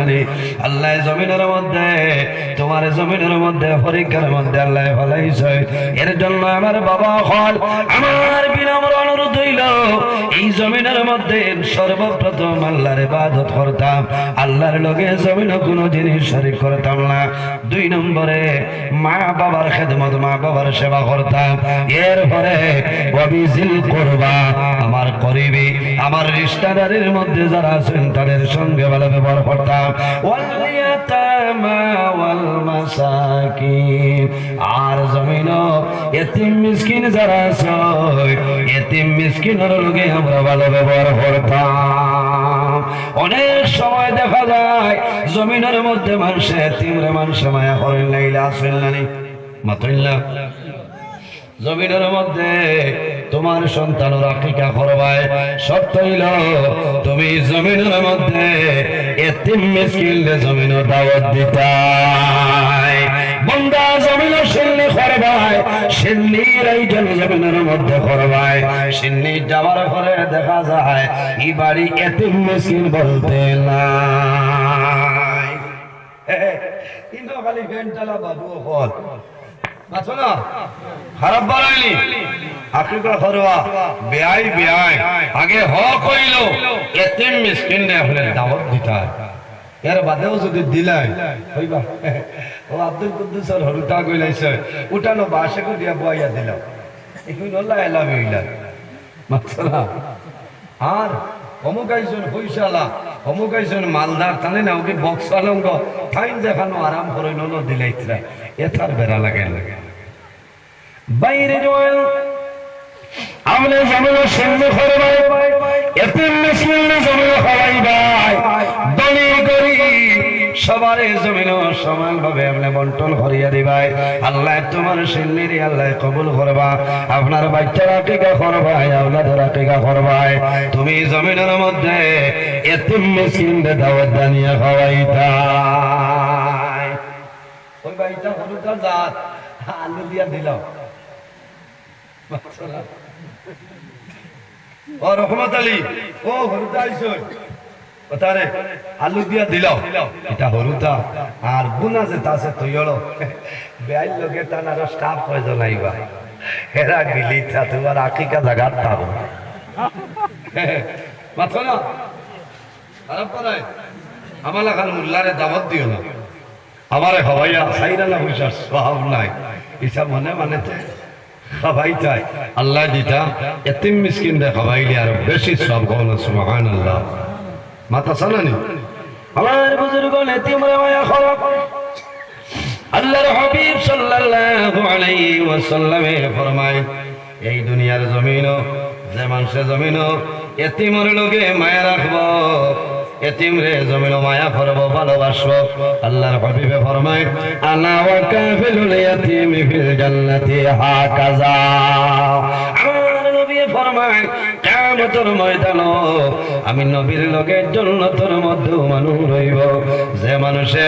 জানি আল্লাহ জমিনের মধ্যে তোমার জমিনের মধ্যে পরীক্ষার মধ্যে আল্লাহ ফলাইছে এর জন্য আমার বাবা হল আমার বিনম্র অনুরোধ হইল এই জমিনের মধ্যে সর্বপ্রথম আল্লাহর ইবাদত করতাম আল্লাহর লগে জমিনে কোনো জিনিস শরীক করতাম না দুই নম্বরে মা বাবার খেদমত মা বাবার সেবা করতাম এরপরে ওয়াবিজিল কুরবা আমার করিবি আমার রিশতেদারের মধ্যে যারা আছেন তাদের সঙ্গে ভালো ব্যবহার করতাম ওয়াল ইয়াতামা ওয়াল মাসাকিন আর জমিন এতিম মিসকিন যারা আছে এতিম মিসকিনের লগে আমরা ভালো ব্যবহার করতাম অনেক সময় দেখা যায় জমিনের মধ্যে মানুষ এতিমরে মানুষ মায়া করেন লাইলা আসেন না মাতইল্লা জমিনের মধ্যে তোমার সন্তানের আকিকা করবায় শর্ত হইল তুমি জমিনের মধ্যে এতিম মিসকিনকে জমিনের দাওয়াত দিতাই বন্দা জমিনের সিন্নি করবায় সিন্নির আয়োজন জমিনের মধ্যে করবায় সিন্নি যাওয়ার পরে দেখা যায় এই বাড়ি এতিম মিসকিন বলতে নাই কিন্তু খালি ভেন্টালা বাবু হল না খারাপ বানাইলি আকিকা করবা বেআই বেআই আগে হক হইল এতিম মিসকিনকে আপনি দাওয়াত দিতাই এর বাদেও যদি দিলাই হইবা ও আব্দুল কুদ্দুসের হরুটা কইলাইছে উঠানো বাসে কো দিয়া বইয়া দিলাম এখন আল্লাহ এলাবে হইলা মাছলা আর অমুক আইজন পয়সালা অমুক আইজন মালদার তানে না ওকে বক্স আলঙ্গ থাইন দেখানো আরাম করে নলো দিলাইতরা এথার বেড়া লাগে বাইরে জোয়াল আমনে জামিল সিন্ধু করবাই এতিম মিসকিনে জামিল খাওয়াইবাই দনি করি সবার জমিন সমানভাবে আপনি বন্টন করিয়া দিবাই আল্লাহ তোমার সিন্নিরি আল্লাহ কবুল করবা আপনার বাচ্চারা টিকা করবাই আওলাদেরা টিকা করবাই তুমি জমিনের মধ্যে এতিম মিসকিনকে দাওয়াত দানিয়া খাওয়াইতাই ওই বাইটা হলুদা জাত আলু দিয়া দিলাম ও রহমত আলী ও হলুদা আইছো তারে আলু দিয়া দিল এটা হলুদা আর বুনা যে তাছে তৈলো বেআইন লোকে তার স্টাফ কয়জন আইবা এরা গিলি তোমার আকিকা জায়গা পাবো মাথো না খারাপ করায় আমার খান মুল্লারে দাওয়াত দিও না আমারে হবাইয়া সাইরা না পয়সার স্বভাব নাই ইসা মনে মানে খাবাই চাই আল্লাহ দিতা এতিম মিসকিন দে খাবাইলে আর বেশি সব কোন সুবহানাল্লাহ মাতা সানানি আমার বুজুর্গ এতিমরে মায়া খরক আল্লাহর হাবিব সাল্লাল্লাহু আলাইহি ওয়াসাল্লামে ফরমায় এই দুনিয়ার জমিন যে মানুষের জমিন এতিমর লগে মায়া রাখবো এতিম রে জমিন মায়া করব ভালোবাসবো আল্লাহর হাবিবে ফরমায় আনা ওয়া কাফিলুল ইয়াতীমি ফিল জান্নাতি হাকাযা আমার নবী ফরমায় কিয়ামতের ময়দানে আমি নবীর লগে জান্নাতের মধ্যে মানুষ রইব যে মানুষে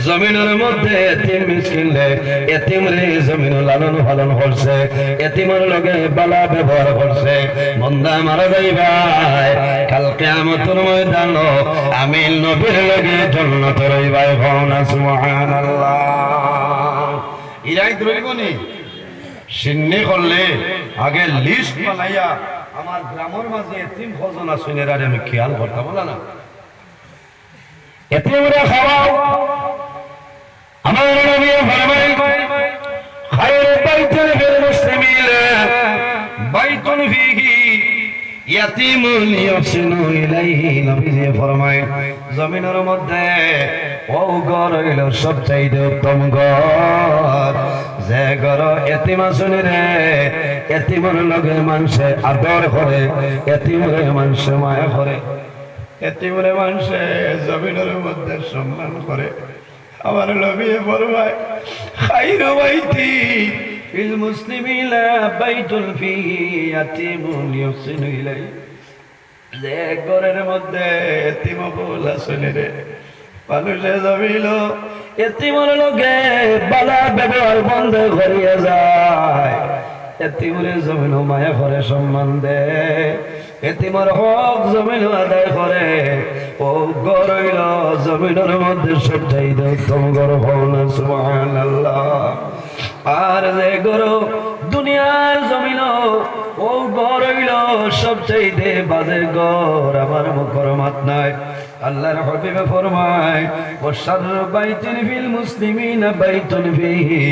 জমিনের মধ্যে এতিম মিসকিন রে এতিম রে জমিন লালন পালন করছে এতিমের লগে ভালো ব্যবহার করছে বান্দা মারা যাইবা কাল কিয়ামতের ময়দানে আমি নবীর লগে জান্নাতে রইবাই ভাওনা সুবহানাল্লাহ ইরাই ধরবনি সিন্নি করলে আগে লিস্ট বানাইয়া আমার গ্রামের মাঝে এতিম খোঁজনা শুনেরা আমি খেয়াল করতে বলা না এতিমরা খাওয়াও আমার নবী ফরমায় খায়রু বাইতিন ফিল মুসলিমিনা বাইতুন ফিহি ইয়াতীমুন ইয়াহসিনু ইলাইহি নবীজি ফরমায় জমিনের মধ্যে ও ঘর হইল সবচাইতে উত্তম ঘর যে ঘর এতিম আসনে রে এতিমের লগে মানুষে আদর করে এতিমরে মানুষে মায়া করে এতিমরে মানুষে জমিনের মধ্যে সম্মান করে আমার নবী ফরমায় খায়রু বাইতি ফিল মুসলিমিনা বাইতুন ফিহি ইয়াতীমুন ইয়াহসিনু ইলাইহি যে ঘরের মধ্যে এতিম বল আসনে রে মানুষে জমিল এতিমের লগে বালা ব্যবহার বন্ধ করিয়া যায় এতিমরে জমিন মায়া করে সম্মান দে এতিমের হক জমিন আদায় করে ও ঘর হইল জমিনের মধ্যে সবচাইতে উত্তম ঘর হন সুবহানাল্লাহ। আর যে ঘর দুনিয়ার জমিন ও ঘর হইল সবচাইতে বাজে ঘর আমার মুখর মাত নাই। আল্লাহর হাবিবে ফরমায় ওয়াশাররু বাইতিন ফিল মুসলিমিনা বাইতুন ফিহি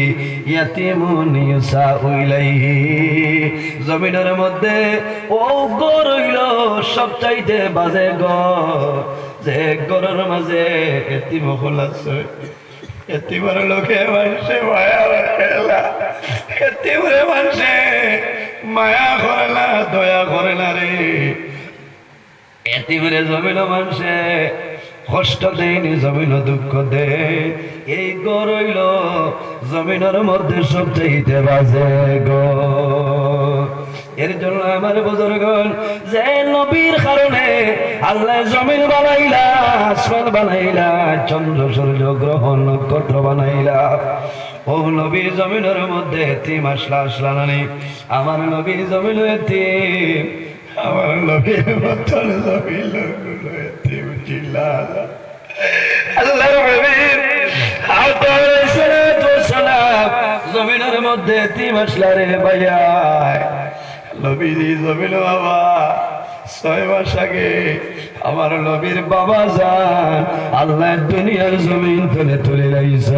ইয়াতীমুন ইউসাউ ইলাইহি। জমিনের মধ্যে ও ঘর হইল সবচাইতে বাজে ঘর যে ঘরের মাঝে এতিম হল আছে। এতিমের লোকে মানুষে মায়া রাখে না, এতিমের মানুষে মায়া করে না, দয়া করে না রে। এতিমের জমিন মানুষে কষ্ট দেয়নি, জমিন দুঃখ দে। এই ঘর হইল জমিনের মধ্যে সবচাইতে বাজে ঘর। এর জন্য আমার বুজুর্গগণ যে নবীর কারণে আল্লাহ জমিন বানাইলা, আসমান বানাইলা, চন্দ্র সূর্য গ্রহ নক্ষত্র বানাইলা। ও নবী জমিনের মধ্যে এতিম আসলা নানি। আমার নবী জমিন এতিম, আমার নবীর মতন জমিন এতিম ছিল। আল্লাহর হাবিব আলাইহিস সালাতু ওয়াস সালাম জমিনের মধ্যে এতিম আসলা রে ভাইয়া। নবীজি জমিন বাবা 6 মাস আগে আমার নবীর বাবা যান আল্লাহ দুনিয়ার জমিন তুলে লাইছ।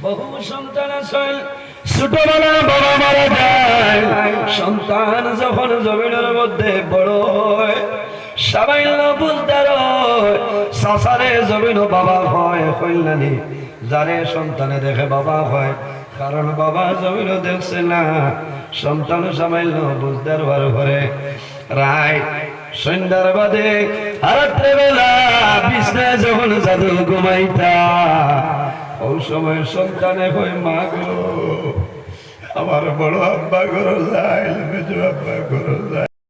বহু সন্তান আছে, ছোটবেলা বাবা মারা যায়, সন্তান যখন জমিনের মধ্যে বড় হয় সামান্য বুঝদার হয়, সাসারে জমিন বাবা হয় কইলানি। যারে সন্তানে দেখে বাবা হয়, কারণ বাবা জমিন দেখছে না। সন্তান সামান্য বুঝদার হওয়ার ঘরে রায় সন্ধ্যার বাদে রাত্রে বেলা বিছনায় যখন জাদু ঘুমাইতা, ওই সময় সন্তানে কই মা গো আমার বড় আব্বা ঘর যায়, মেজো আব্বা ঘর যায়।